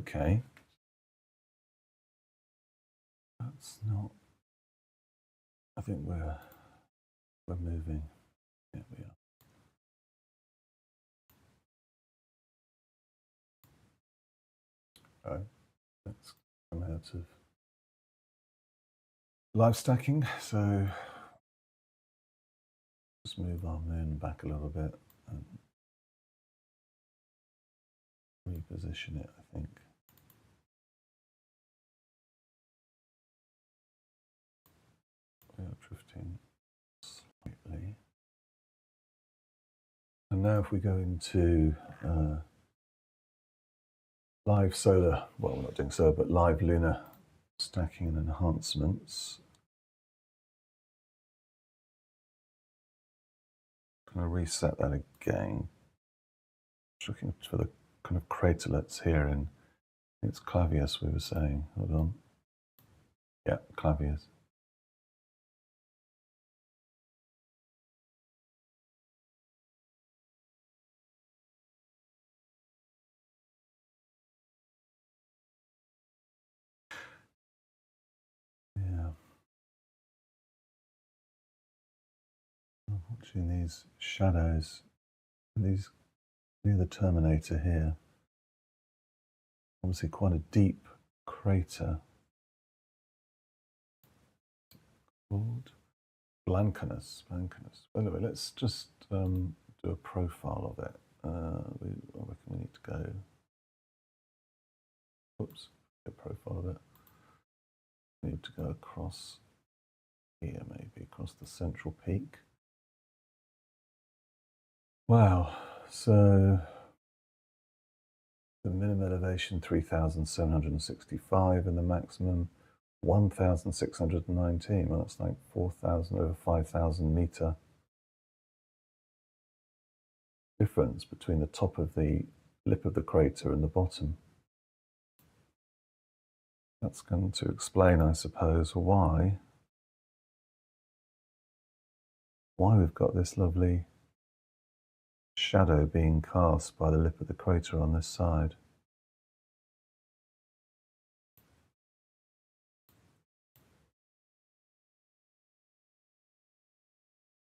Okay. That's not, I think we're moving. Yeah, we are. Oh, let's come out of live stacking. So just move our moon back a little bit and reposition it, I think. We are drifting slightly. And now if we go into live solar, well, we're not doing solar, but live lunar stacking and enhancements. I'm going to reset that again. Just looking for the kind of craterlets here in, it's Clavius we were saying, hold on. Yeah, Clavius. Yeah. Watching these shadows, these near the Terminator here. Obviously quite a deep crater. Called Blancanus. Anyway, let's just do a profile of it. I reckon we need to go. Oops, a profile of it. We need to go across here, maybe across the central peak. Wow. So the minimum elevation 3,765 and the maximum 1,619. Well, that's like 4,000 over 5,000 meter difference between the top of the lip of the crater and the bottom. That's going to explain, I suppose, why we've got this lovely shadow being cast by the lip of the crater on this side.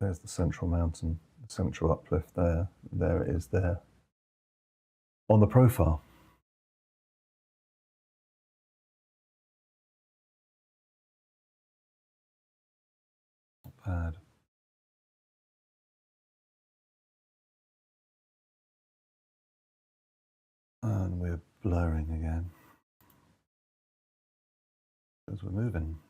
There's the central mountain, the central uplift there. There it is there on the profile. Not bad. And we're blurring again because we're moving.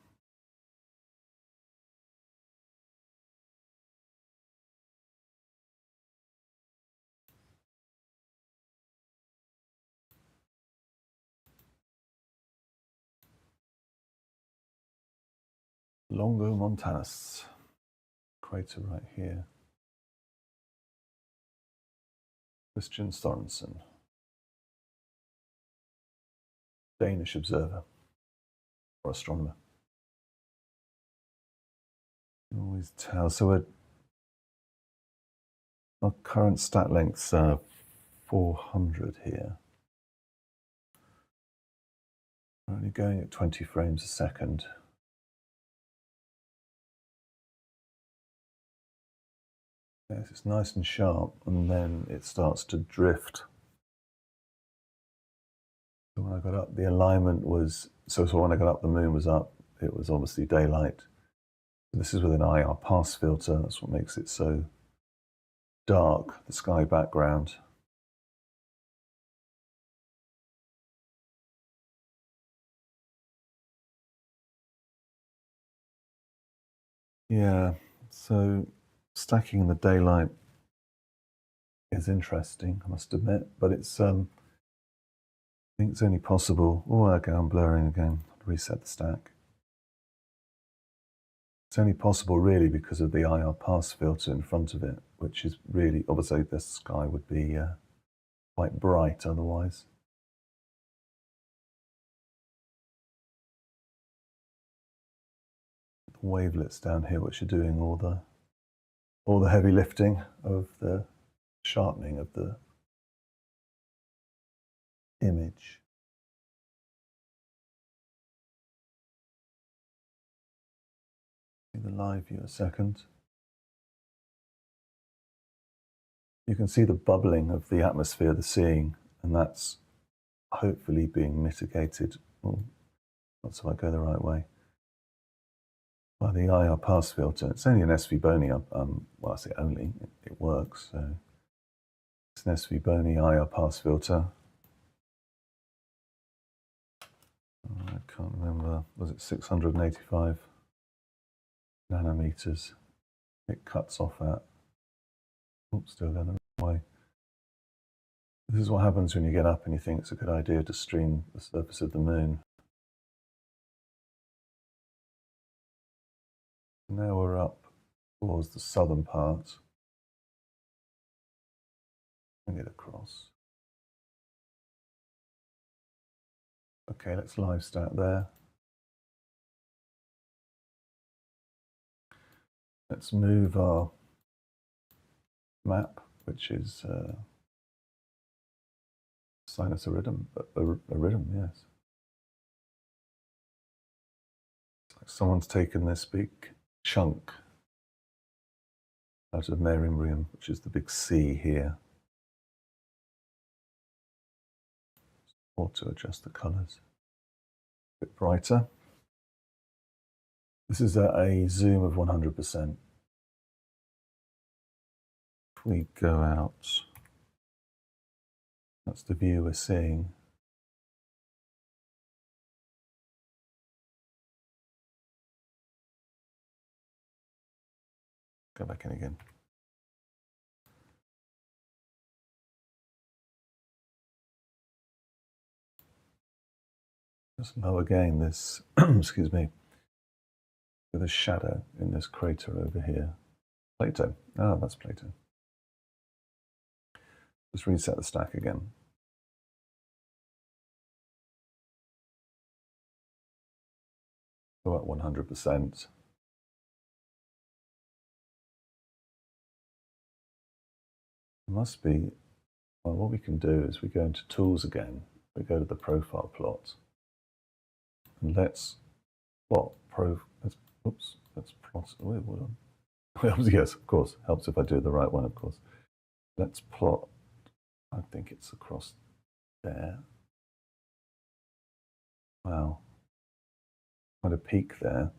Longo Montanus, crater right here. Christian Sorensen, Danish observer or astronomer. You can always tell. So our current stat length's 400 here. We're only going at 20 frames a second. Yes, it's nice and sharp, and then it starts to drift. So when I got up, the alignment was, so when I got up, the moon was up. It was obviously daylight. This is with an IR Pass filter. That's what makes it so dark, the sky background. Yeah, so stacking in the daylight is interesting, I must admit, but it's, I think it's only possible. Oh, okay, I'm blurring again. Reset the stack. It's only possible really because of the IR Pass filter in front of it, which is really, obviously the sky would be quite bright otherwise. The wavelets down here which are doing all the heavy lifting of the sharpening of the image. the live view a second. You can see the bubbling of the atmosphere, the seeing, and that's hopefully being mitigated. Oh, not so I go the right way. By the IR pass filter. It's only an SVBONY, well, I say only, it works. So it's an SVBONY IR pass filter. I can't remember, was it 685 nanometers? It cuts off at, oops, still going the wrong way. This is what happens when you get up and you think it's a good idea to stream the surface of the moon. Now we're up towards the southern part. Bring it across. Okay, let's live start there. Let's move our map, which is sinus iridium, yes. It's like someone's taken this big chunk out of Mare Imbrium, which is the big C here. Or to adjust the colors. A bit brighter. This is at a zoom of 100%. If we go out, that's the view we're seeing. Go back in again. Just low again this, excuse me, with a shadow in this crater over here. Plato. Oh, that's Plato. Just reset the stack again. Go at 100%. Must be, well, what we can do is we go into Tools again. We go to the profile plot. And let's plot let's plot, wait, hold on. Yes, of course, helps if I do the right one, of course. Let's plot, I think it's across there. Wow, quite a peak there.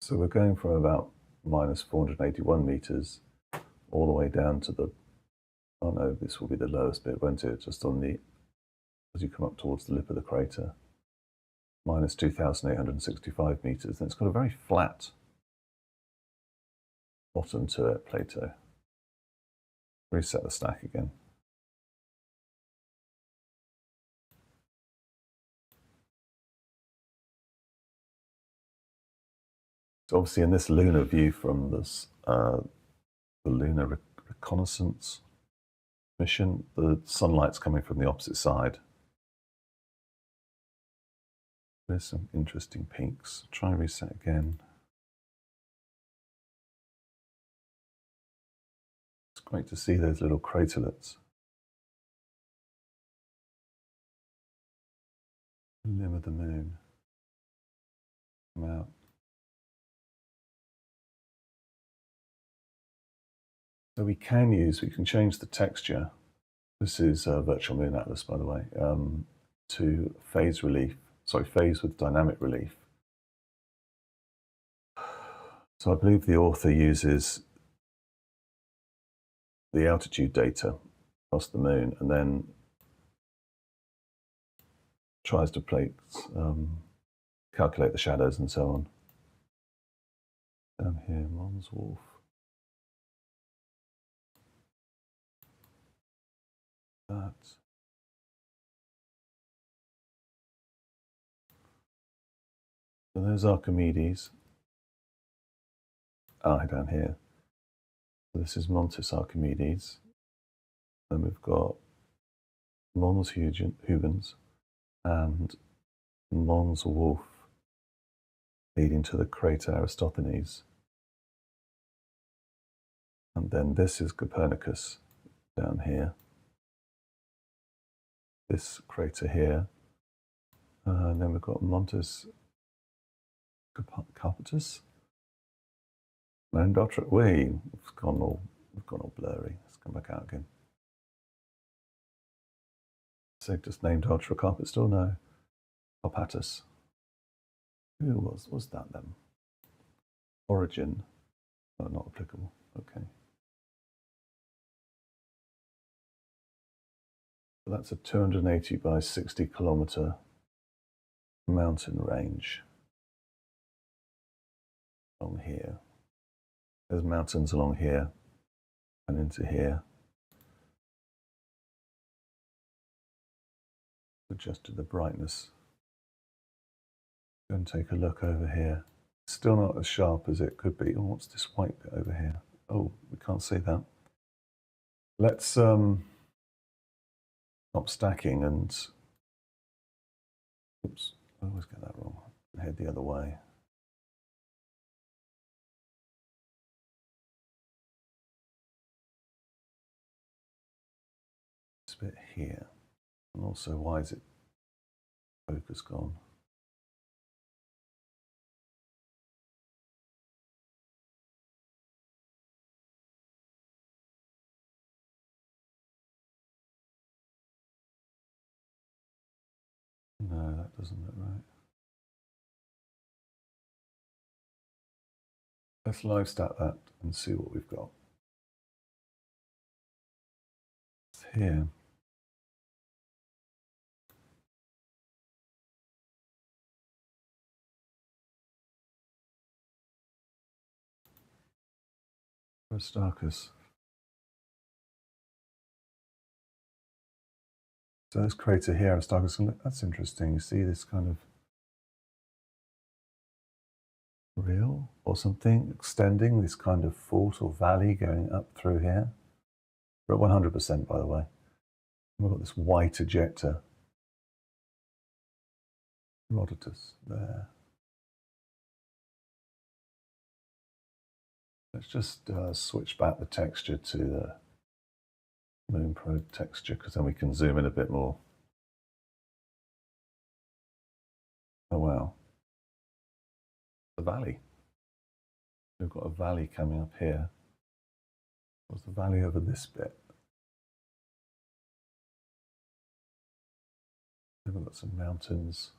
So we're going from about minus 481 meters all the way down to the, oh no, this will be the lowest bit, won't it? Just on the, as you come up towards the lip of the crater, minus 2,865 meters. And it's got a very flat bottom to it, Plato. Reset the stack again. So obviously in this lunar view from this, the lunar reconnaissance mission, the sunlight's coming from the opposite side. There's some interesting peaks. Try and reset again. It's great to see those little craterlets. Limb of the moon. Come out. So we can change the texture. This is Virtual Moon Atlas, by the way, to phase relief. Sorry, phase with dynamic relief. So I believe the author uses the altitude data across the moon and then tries to calculate the shadows and so on. Down here, Mons Wolf. That. So there's Archimedes. Down here. So this is Montes Archimedes. Then we've got Mons Huygens and Mons Wolf leading to the crater Aristophanes. And then this is Copernicus down here. This crater here. And then we've got Montes Carpeters. Known Ultra. We've gone all blurry. Let's come back out again. So just named Ultra Carpet Store? No. Carpatus. Who was that then? Origin. Oh, not applicable. Okay. So that's a 280 by 60 kilometer mountain range along here. There's mountains along here and into here. Adjusted the brightness. Go and take a look over here. Still not as sharp as it could be. Oh, what's this white bit over here? Oh, we can't see that. Let's stop stacking and, oops, I always get that wrong. Head the other way. This bit here. And also, why is it focus gone? No, that doesn't look right. Let's live stat that and see what we've got. It's here. Aristarchus. So this crater here, Aristarchus, that's interesting. You see this kind of rill or something extending, this kind of fort or valley going up through here. We're at 100%, by the way. We've got this white ejector. Herodotus there. Let's just switch back the texture to the Moon Pro texture, because then we can zoom in a bit more. Oh wow. The valley. We've got a valley coming up here. What's the valley over this bit? We've got some mountains.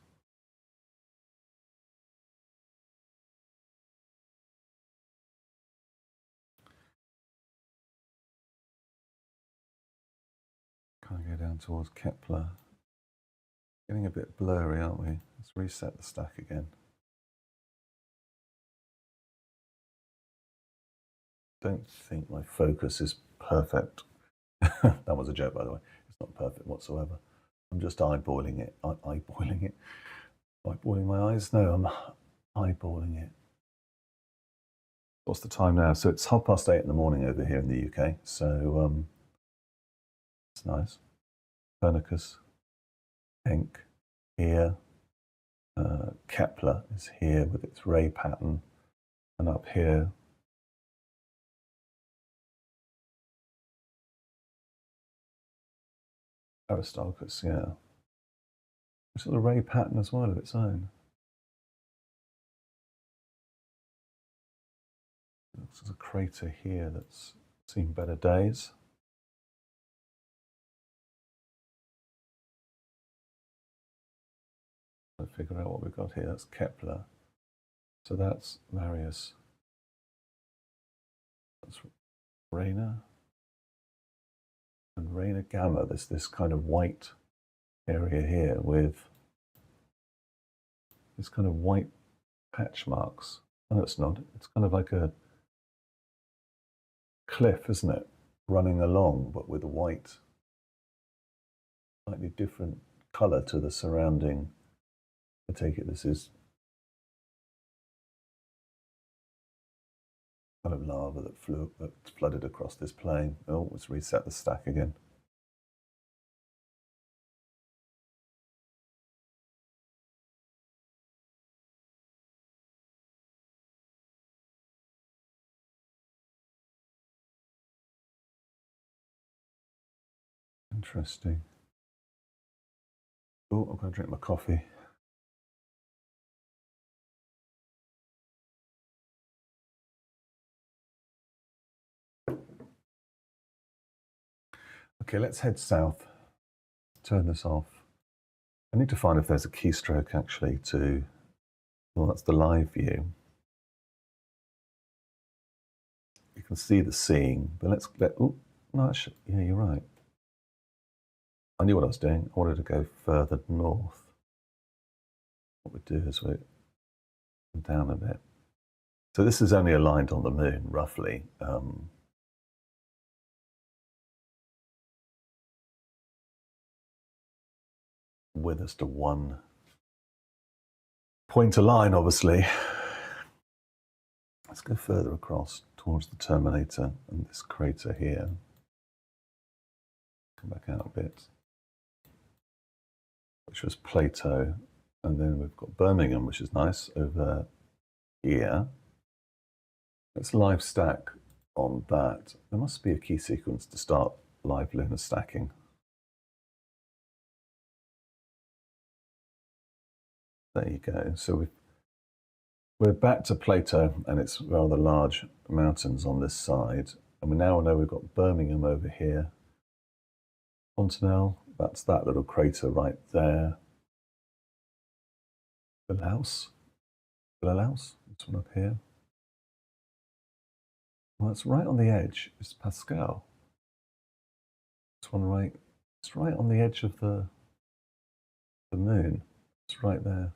Kind of go down towards Kepler. Getting a bit blurry, aren't we? Let's reset the stack again. Don't think my focus is perfect. That was a joke, by the way. It's not perfect whatsoever. I'm just eyeballing it. Eyeballing it. Eyeballing my eyes? No, I'm eyeballing it. What's the time now? So it's 8:30 in the morning over here in the UK. So it's nice. Copernicus, Henk here. Kepler is here with its ray pattern, and up here Aristarchus, yeah. It's got a ray pattern as well of its own. There's a crater here that's seen better days. I'll figure out what we've got here. That's Kepler. So that's Marius. That's Rainer. And Rainer Gamma, there's this kind of white area here with this kind of white patch marks. Oh, it's not. It's kind of like a cliff, isn't it? Running along, but with a white, slightly different color to the surrounding. I take it this is kind of lava that flooded across this plane. Oh, let's reset the stack again. Interesting. Oh, I'm going to drink my coffee. Okay, let's head south. Turn this off. I need to find if there's a keystroke actually to, well, that's the live view. You can see the seeing, but oh, no, actually, yeah, you're right. I knew what I was doing. I wanted to go further north. What we do is we down a bit. So this is only aligned on the moon, roughly. With us to 1 point a line, obviously. Let's go further across towards the Terminator and this crater here. Come back out a bit. Which was Plato. And then we've got Birmingham, which is nice, over here. Let's live stack on that. There must be a key sequence to start live lunar stacking. There you go. So we're back to Plato, and it's rather large mountains on this side. And we now know we've got Birmingham over here. Fontenelle, that's that little crater right there. Billhouse, this one up here. Well, it's right on the edge. It's Pascal. This one right, it's right on the edge of the moon. It's right there.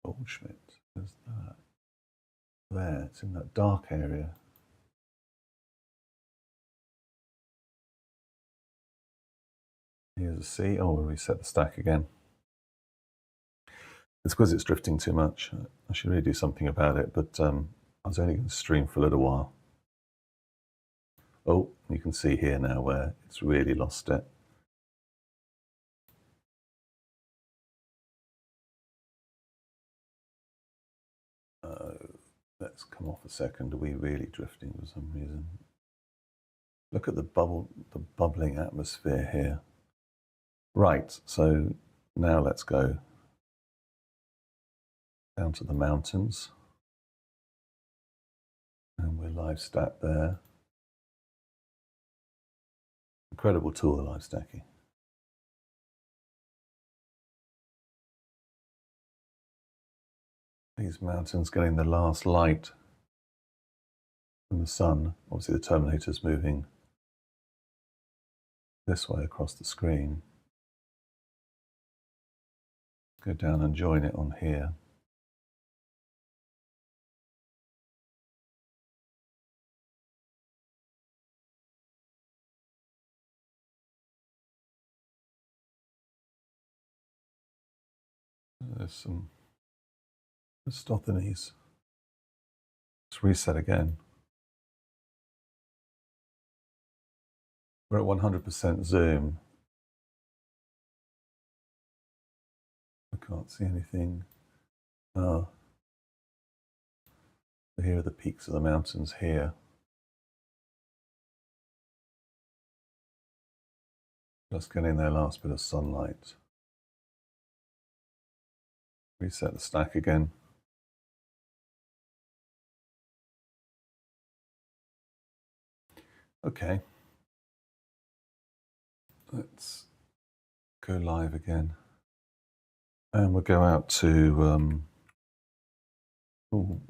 Goldschmidt, there's that. There, it's in that dark area. Here's a C. Oh, we'll reset the stack again. It's because it's drifting too much. I should really do something about it, but I was only going to stream for a little while. Oh, you can see here now where it's really lost it. Let's come off a second. Are we really drifting for some reason? Look at the bubbling atmosphere here. Right, so now let's go down to the mountains. And we're live stacked there. Incredible tool, the live stacking. These mountains getting the last light from the sun. Obviously the Terminator's moving this way across the screen. Go down and join it on here. There's some Aristophanes. Let's reset again. We're at 100% zoom. I can't see anything. Oh. So here are the peaks of the mountains here. Just getting their last bit of sunlight. Reset the stack again. Okay. Let's go live again. And we'll go out to, oh,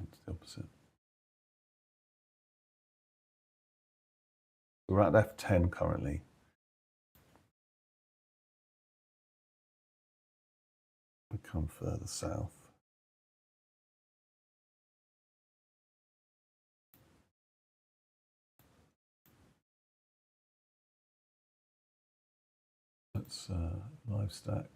it's the opposite. We're at F10 currently. We come further south. Let's live stack.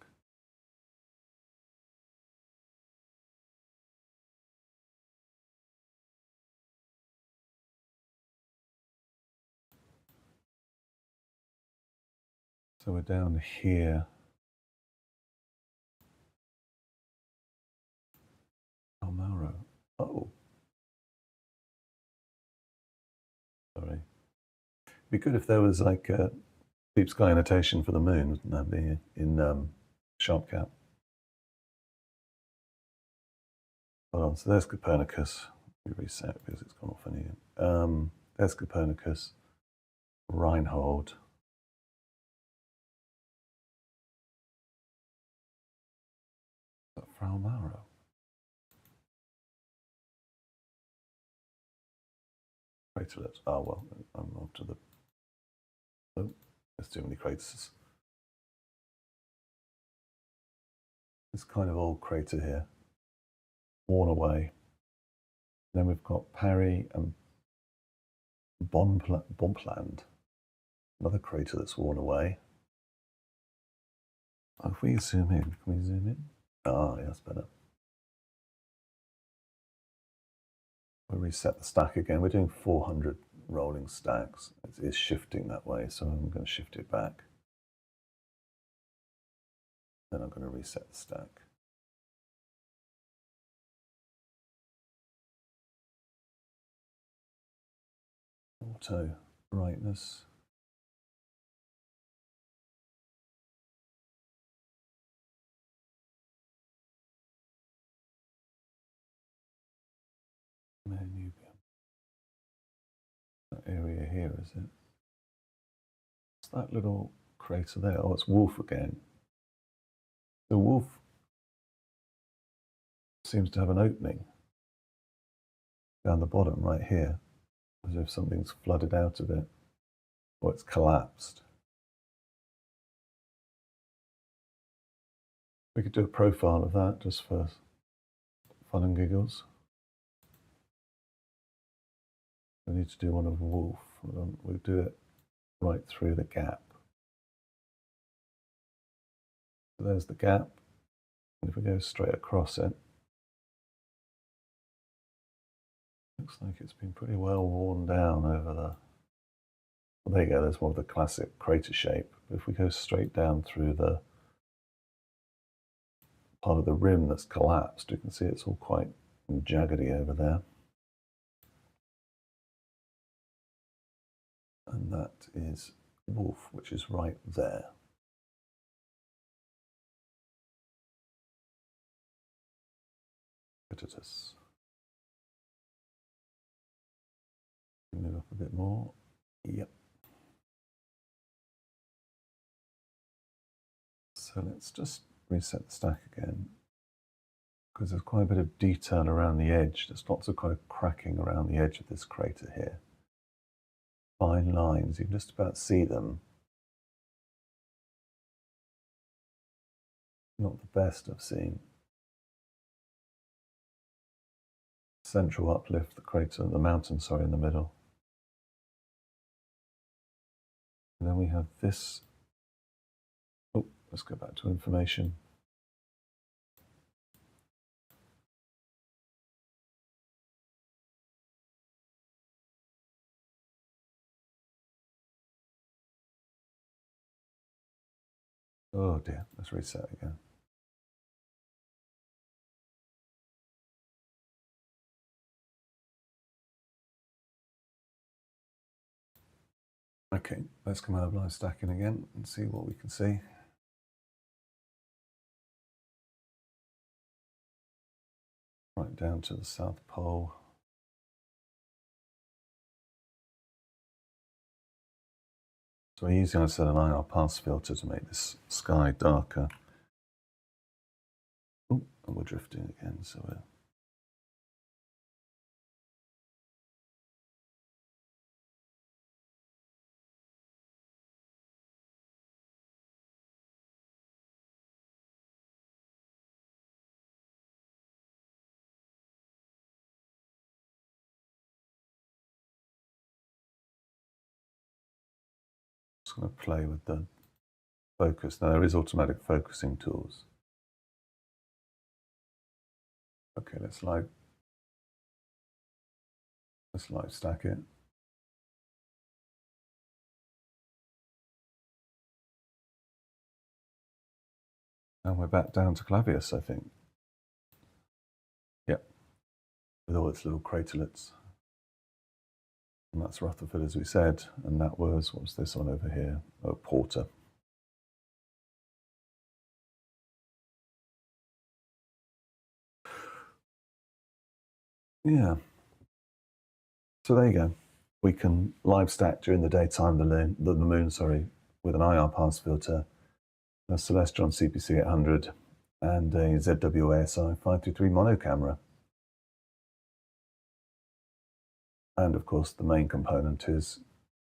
So we're down here. Mare. Oh. Sorry. It'd be good if there was like a deep sky annotation for the moon, wouldn't that be in SharpCap? Hold on, so there's Copernicus. We reset because it's gone off any. There's Copernicus, Reinhold. Is that Frau Mare? Craterlet. Oh, well, I'm on to the. Oh, there's too many craters. This kind of old crater here, worn away. Then we've got Parry and Bonpland, another crater that's worn away. Oh, if we zoom in, can we zoom in? Ah, yeah, that's better. We'll reset the stack again. We're doing 400 rolling stacks. It is shifting that way, so I'm going to shift it back. Then I'm going to reset the stack. Auto brightness. Mare. That area here, is it? It's that little crater there. Oh, it's Wolf again. The Wolf seems to have an opening down the bottom right here, as if something's flooded out of it, or it's collapsed. We could do a profile of that just for fun and giggles. We need to do one of Wolf. We'll do it right through the gap. So there's the gap. And if we go straight across it, looks like it's been pretty well worn down over the. Well, there you go. There's more of the classic crater shape. But if we go straight down through the part of the rim that's collapsed, you can see it's all quite jaggedy over there. And that is Wolf, which is right there. Look at this. Move up a bit more. Yep. So let's just reset the stack again, because there's quite a bit of detail around the edge. There's lots of kind of cracking around the edge of this crater here. Fine lines, you can just about see them. Not the best I've seen. Central uplift, the crater, the mountain, sorry, in the middle. And then we have this. Oh, let's go back to information. Oh dear, let's reset again. Okay, let's come out of live stacking again and see what we can see. Right down to the South Pole. So we're using, I said, an IR Pass filter to make this sky darker. Oh, and we're drifting again, so we're. Just going to play with the focus. Now there is automatic focusing tools. Okay, let's live stack it. And we're back down to Clavius, I think. Yep, with all its little craterlets. And that's Rutherford, as we said, and that was, what was this one over here? Oh, Porter. yeah. So there you go. We can live stack during the daytime the moon, with an IR pass filter, a Celestron CPC-800, and a ZWO ASI 523 mono camera. And of course, the main component is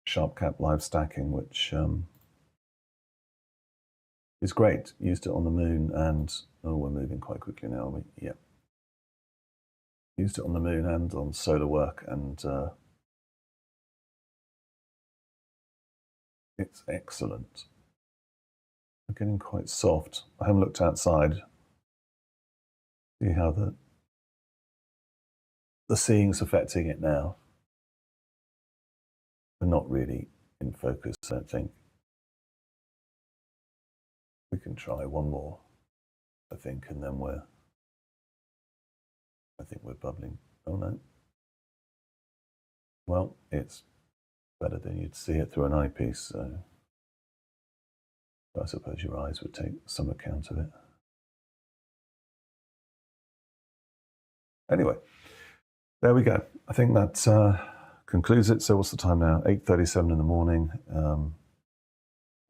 SharpCap live stacking, which is great. Used it on the moon, and we're moving quite quickly now, aren't we? Yeah. Used it on the moon and on solar work, and it's excellent. We're getting quite soft. I haven't looked outside. See how the seeing's affecting it now. We're not really in focus, I don't think. We can try one more, I think, and then I think we're bubbling. Oh no. Well, it's better than you'd see it through an eyepiece, so I suppose your eyes would take some account of it. Anyway, there we go. I think that concludes it. So what's the time now? 8:37 in the morning,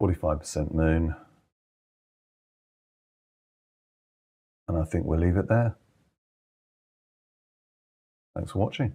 45% moon. And I think we'll leave it there. Thanks for watching.